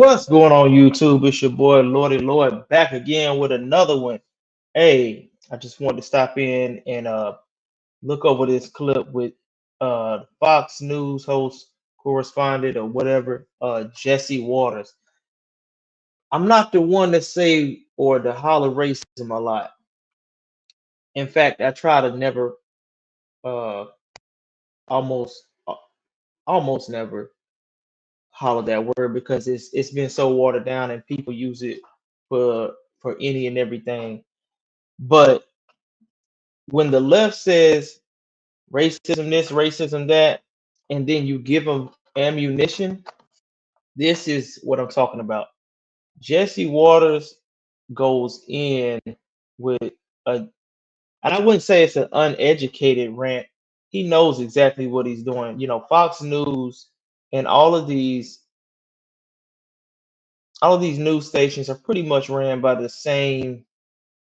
What's going on, YouTube? It's your boy Lordy Lord back again with another one. Hey, I just wanted to stop in and look over this clip with Fox News host, correspondent, or whatever, Jesse Waters. I'm not the one to say or to holler racism a lot. In fact, I try to never, uh, almost, almost never holler that word because it's been so watered down and people use it for any and everything. But when the left says racism this, racism that, and then you give them ammunition, this is what I'm talking about. Jesse Waters goes in with a, and I wouldn't say it's an uneducated rant. He knows exactly what he's doing. Fox News and all of these news stations are pretty much ran by the same,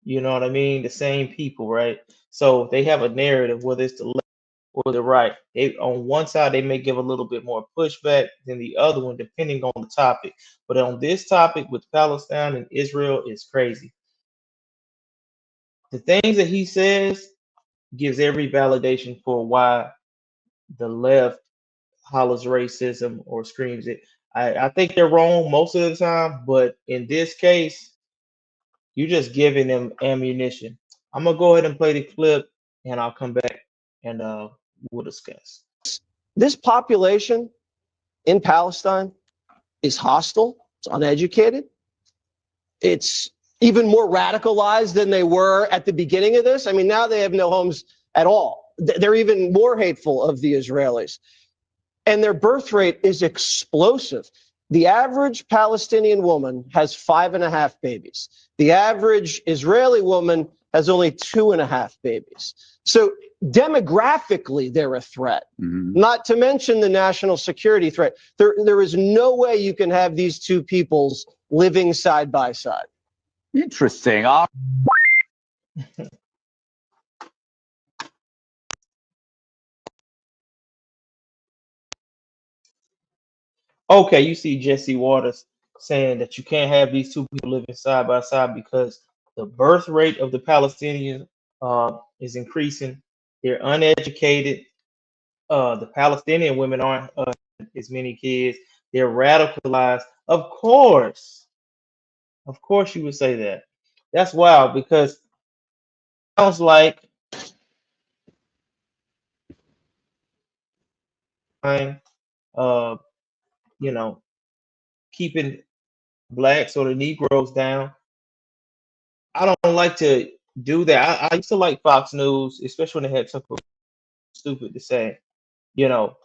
you know what I mean, the same people, right? So they have a narrative, whether it's the or the right. They on one side they may give a little bit more pushback than the other one, depending on the topic. But on this topic with Palestine and Israel is crazy. The things that he says gives every validation for why the left hollers racism or screams it. I think they're wrong most of the time, but in this case, you're just giving them ammunition. I'm gonna go ahead and play the clip, and I'll come back and we'll discuss. This population in Palestine is hostile, it's uneducated, it's even more radicalized than they were at the beginning of this. I mean, now they have no homes at all. They're even more hateful of the Israelis. And their birth rate is explosive. The average Palestinian woman has 5.5 babies. The average Israeli woman has only 2.5 babies. So demographically, they're a threat, not to mention the national security threat. There is no way you can have these two peoples living side by side. Interesting. Okay, you see Jesse Waters saying that you can't have these two people living side by side because the birth rate of the Palestinians is increasing. They're uneducated. The Palestinian women aren't as many kids. They're radicalized. Of course, you would say that. That's wild because it sounds like uh, you know, keeping blacks or the Negroes down. I don't like to do that. I used to like Fox News, especially when they had something stupid to say. You know,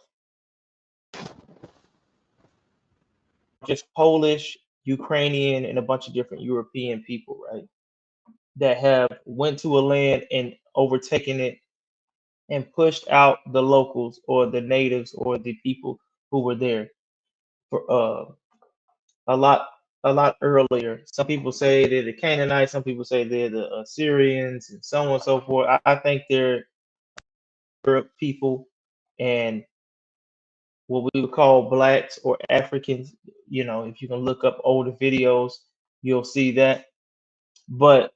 just Polish, Ukrainian, and a bunch of different European people, right? That have went to a land and overtaken it and pushed out the locals or the natives or the people who were there for a lot a lot earlier. Some people say they're the Canaanites, some people say they're the Assyrians, and so on and so forth. I think they're Arab people and what we would call blacks or Africans. If you can look up older videos, you'll see that. But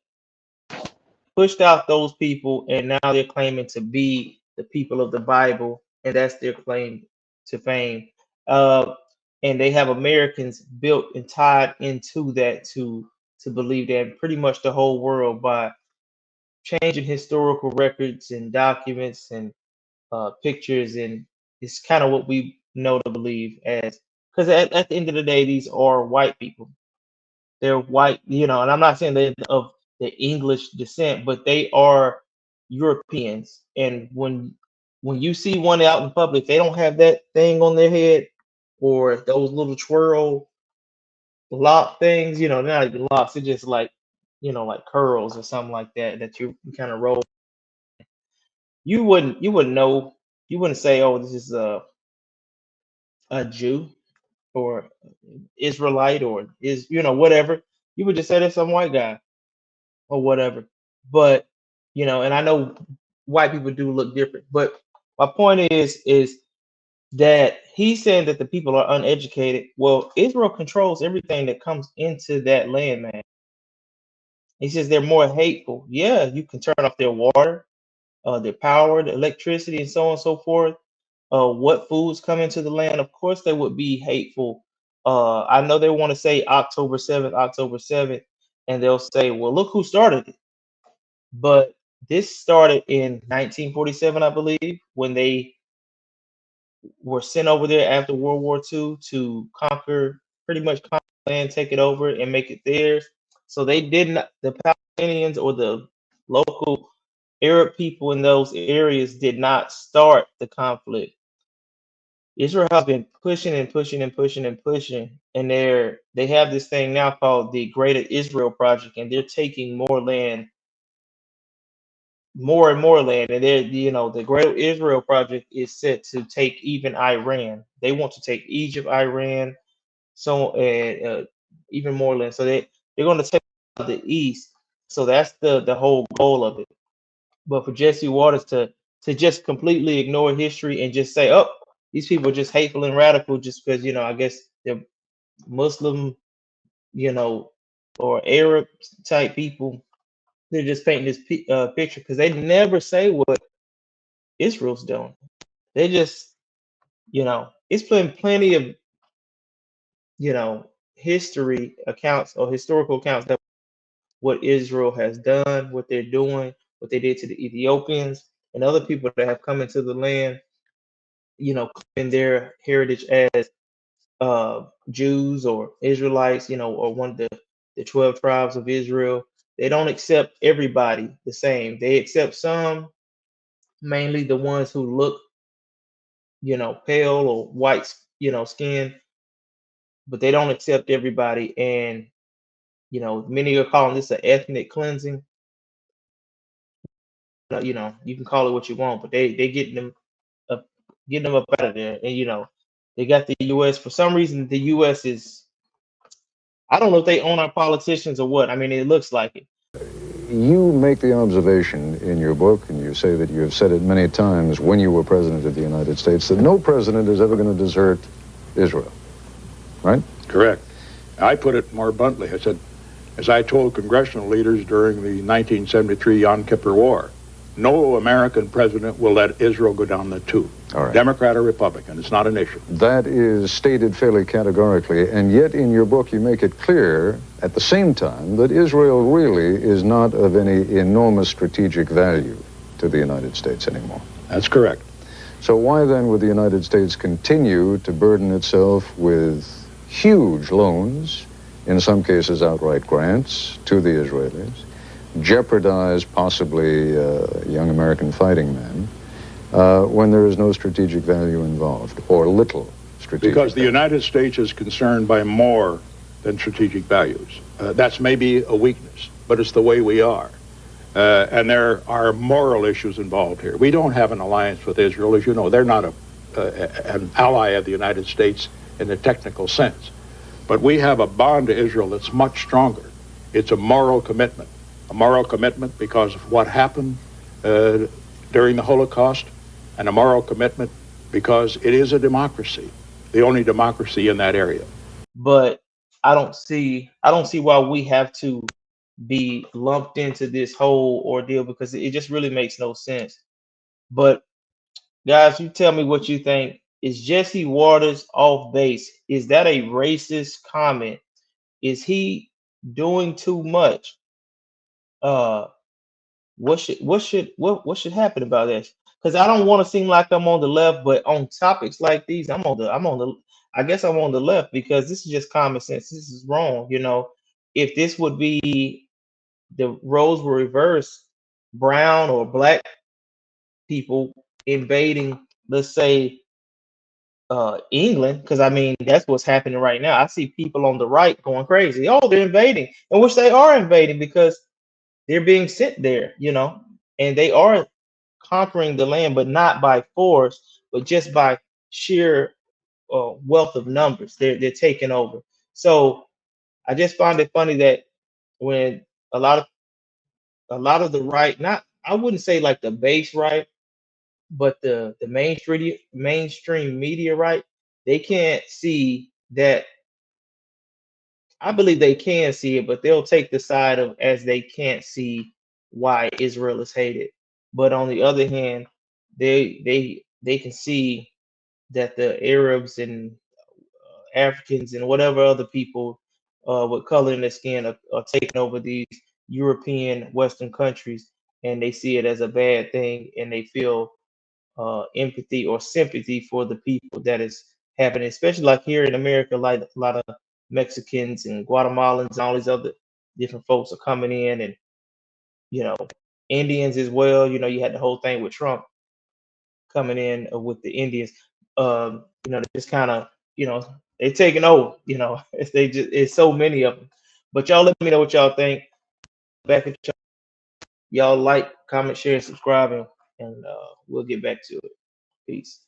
pushed out those people, and now they're claiming to be the people of the Bible, and that's their claim to fame. Uh, and they have Americans built and tied into that to believe that pretty much the whole world by changing historical records and documents and pictures, and it's kind of what we know to believe as because at the end of the day, these are white people. They're white, and I'm not saying they're of the English descent, but they are Europeans. And when you see one out in public, they don't have that thing on their head or those little twirl lock things. They're not even locks. They're just like like curls or something like that that you kind of roll. You wouldn't know. You wouldn't say, "Oh, this is a Jew or Israelite or is whatever." You would just say there's some white guy or whatever. But and I know white people do look different. But my point is that he's saying that the people are uneducated. Well, Israel controls everything that comes into that land, man. He says they're more hateful. Yeah, you can turn off their water, their power, the electricity, and so on and so forth. What foods come into the land? Of course, they would be hateful. I know they want to say October 7th, and they'll say, well, look who started it. But this started in 1947, I believe, when they were sent over there after World War II to conquer, pretty much conquer land, take it over, and make it theirs. So they did not, the Palestinians or the local Arab people in those areas did not start the conflict. Israel has been pushing and pushing and pushing and pushing, and they have this thing now called the Greater Israel Project, and they're taking more land, more and more land, and the Greater Israel Project is set to take even Iran. They want to take Egypt, Iran, so and even more land. So they're going to take the east. So that's the whole goal of it. But for Jesse Waters to just completely ignore history and just say, oh, these people are just hateful and radical just because, I guess they're Muslim, you know, or Arab type people. They're just painting this picture because they never say what Israel's doing. They just, it's been plenty of, history accounts or historical accounts that what Israel has done, what they're doing, what they did to the Ethiopians and other people that have come into the land, claiming their heritage as Jews or Israelites, or one of the 12 tribes of Israel. They don't accept everybody the same. They accept some, mainly the ones who look, pale or white, skin, but they don't accept everybody. And, many are calling this an ethnic cleansing. You can call it what you want, but they up, getting them up out of there. And, they got the U.S. For some reason. The U.S. is, I don't know if they own our politicians or what. I mean, it looks like it. You make the observation in your book, and you say that you have said it many times when you were president of the United States, that no president is ever going to desert Israel, right? Correct. I put it more bluntly. I said, as I told congressional leaders during the 1973 Yom Kippur War, no American president will let Israel go down the tube. All right. Democrat or Republican, it's not an issue. That is stated fairly categorically, and yet in your book you make it clear at the same time that Israel really is not of any enormous strategic value to the United States anymore. That's correct. So why then would the United States continue to burden itself with huge loans, in some cases outright grants, to the Israelis, jeopardize possibly young American fighting men, when there is no strategic value involved, or little strategic Because the value? United States is concerned by more than strategic values. That's maybe a weakness, but it's the way we are. And there are moral issues involved here. We don't have an alliance with Israel, as you know. They're not an ally of the United States in the technical sense. But we have a bond to Israel that's much stronger. It's a moral commitment because of what happened during the Holocaust, and a moral commitment because it is a democracy, the only democracy in that area. But I don't see why we have to be lumped into this whole ordeal because it just really makes no sense. But guys, you tell me what you think. Is Jesse Waters off base? Is that a racist comment? Is he doing too much? Uh, what should happen about this? Because I don't want to seem like I'm on the left, but on topics like these, I guess I'm on the left because this is just common sense. This is wrong. If this would be the roles were reversed, brown or black people invading, let's say, England, because I mean that's what's happening right now. I see people on the right going crazy. Oh, they're invading, and which they are invading because they're being sent there, and they are conquering the land, but not by force, but just by sheer wealth of numbers. They're taking over. So I just find it funny that when a lot of a lot of the right, not I wouldn't say like the base right, but the mainstream media, right? They can't see that. I believe they can see it, but they'll take the side of as they can't see why Israel is hated. But on the other hand, they can see that the Arabs and Africans and whatever other people with color in their skin are taking over these European Western countries, and they see it as a bad thing, and they feel empathy or sympathy for the people that is happening, especially like here in America, like a lot of Mexicans and Guatemalans and all these other different folks are coming in, and you know, Indians as well. You know, you had the whole thing with Trump coming in with the Indians. You know, they just kind of, you know, they taking over. You know, it's so many of them. But y'all let me know what y'all think. Back at y'all like, comment, share, subscribe, and we'll get back to it. Peace.